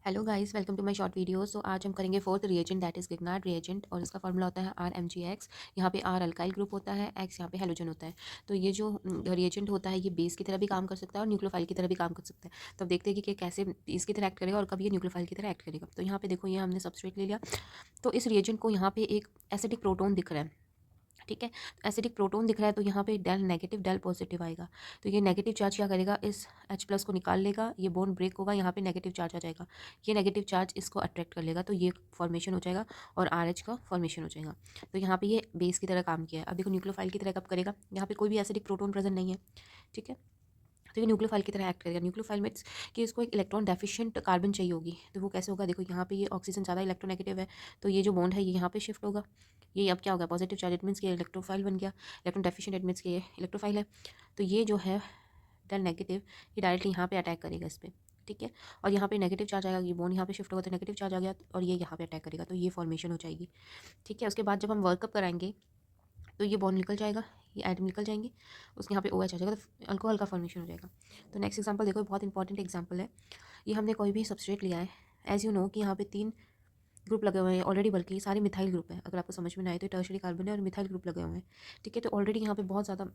Hello guys, welcome to my short video. So आज हम करेंगे fourth reagent, that is Grignard reagent, और इसका फॉर्मूला होता है RMgx। यहाँ पे R अल्काइल ग्रुप होता है, X यहाँ पे हेलोजन होता है। तो ये जो रिएजेंट होता है ये बेस की तरह भी काम कर सकता है और न्यूक्लियोफाइल की तरह भी काम कर सकता है। तो अब देखते हैं कि कैसे बेस की तरह एक्ट करेगा और कब ये न्यूक्लियोफाइल की तरह एक्ट करेगा। तो यहाँ पे देखो, ये हमने सबस्ट्रेट ले लिया। तो इस रिएजेंट को यहाँ पे एक एसिडिक प्रोटोन दिख रहा है, ठीक है। एसिडिक प्रोटोन दिख रहा है, तो यहाँ पे डेल नेगेटिव डेल पॉजिटिव आएगा। तो ये नेगेटिव चार्ज क्या करेगा, इस H+ को निकाल लेगा, ये बॉन्ड ब्रेक होगा, यहाँ पे नेगेटिव चार्ज आ जाएगा। ये नेगेटिव चार्ज इसको अट्रैक्ट कर लेगा, तो ये फॉर्मेशन हो जाएगा और RH का फॉर्मेशन हो जाएगा। तो यहाँ पे ये बेस की तरह काम किया है। अब देखो न्यूक्लियोफाइल की तरह कब करेगा, यहाँ पे कोई भी एसिडिक प्रोटोन प्रेजेंट नहीं है, ठीक है। तो ये न्यूक्लियोफाइल की तरह एक्ट करेगा। न्यूक्लियोफाइल मीन्स कि इसको एक इलेक्ट्रॉन डेफिशिएंट कार्बन चाहिए होगी, तो वो कैसे होगा, देखो यहाँ पे ये ऑक्सीजन ज़्यादा इलेक्ट्रोनेगेटिव है, तो ये जो बॉन्ड है ये यहाँ पे शिफ्ट होगा। ये अब क्या होगा, पॉजिटिव चार्ज, इट मीन्स कि इलेक्ट्रोफाइल बन गया। इलेक्ट्रॉन डेफिशिएंट, इट मीन्स कि ये इलेक्ट्रोफाइल है। तो ये जो है डेल नेगेटिव, ये डायरेक्टली यहाँ पे अटैक करेगा इस पर, ठीक है। और यहाँ पे नेगेटिव चार्ज आएगा, ये बॉन्ड यहाँ पे शिफ्ट होगा तो नेगेटिव चार्ज आ गया और ये यहाँ पे अटैक करेगा, तो ये फॉर्मेशन हो जाएगी, ठीक है। उसके बाद जब हम वर्कअप कराएंगे तो ये बॉन्ड निकल जाएगा, ये एटम निकल जाएंगे, उसके यहाँ पे OH आ जाएगा, तो अल्कोहल का फॉर्मेशन हो जाएगा। तो नेक्स्ट एग्जांपल देखो, बहुत इंपॉर्टेंट एग्जांपल है। ये हमने कोई भी सबस्ट्रेट लिया है, एज यू नो कि यहाँ पे 3 ग्रुप लगे हुए हैं ऑलरेडी, बल्कि ये सारे मिथाइल ग्रुप है। अगर आपको समझ में ना आए तो टर्शरी कार्बन है और मिथाइल ग्रुप लगे हुए हैं, ठीक है। तो ऑलरेडी यहाँ पे बहुत ज़्यादा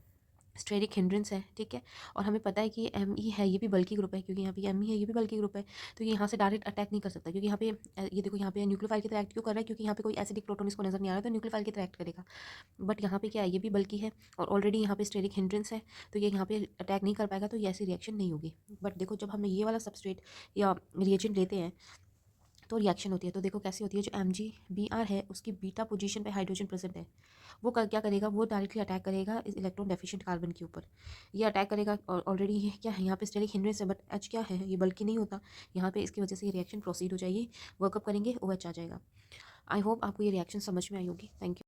स्टेरिक हिंड्रेंस है, ठीक है। और हमें पता है कि ME है, ये भी बल्कि ग्रुप है, क्योंकि यहाँ पे ME है, ये भी बल्कि ग्रुप है। तो ये यहाँ से डायरेक्ट अटैक नहीं कर सकता, क्योंकि यहाँ पे ये देखो यहाँ पे न्यूक्लियोफाइल की तरह एक्ट क्यों कर रहा है, क्योंकि यहाँ पे कोई एसिडिक प्रोटोन इसको नजर नहीं आ रहा, तो न्यूक्लियोफाइल की तरह एक्ट करेगा। बट यहाँ पे क्या है, ये भी बल्कि है और ऑलरेडी यहाँ पे स्टेरिक हिंड्रेंस है, तो ये यहाँ पे अटैक नहीं कर पाएगा, तो ये ऐसी रिएक्शन नहीं होगी। बट देखो, जब हम ये वाला सबस्ट्रेट या रिएजेंट लेते हैं तो रिएक्शन होती है। तो देखो कैसी होती है, जो MgBr है उसकी बीटा पोजीशन पे हाइड्रोजन प्रेजेंट है, वो क्या करेगा, वो डायरेक्टली अटैक करेगा इस इलेक्ट्रॉन डेफिशिएंट कार्बन के ऊपर। ये अटैक करेगा और ऑलरेडी ये क्या है, यहाँ पे स्टेरिक हिंड्रेंस है, बट H क्या है, ये बल्कि नहीं होता यहाँ पे, इसकी वजह से ये रिएक्शन प्रोसीड हो जाएगी। वर्कअप करेंगे, OH आ जाएगा। आई होप आपको ये रिएक्शन समझ में आई होगी। Thank you.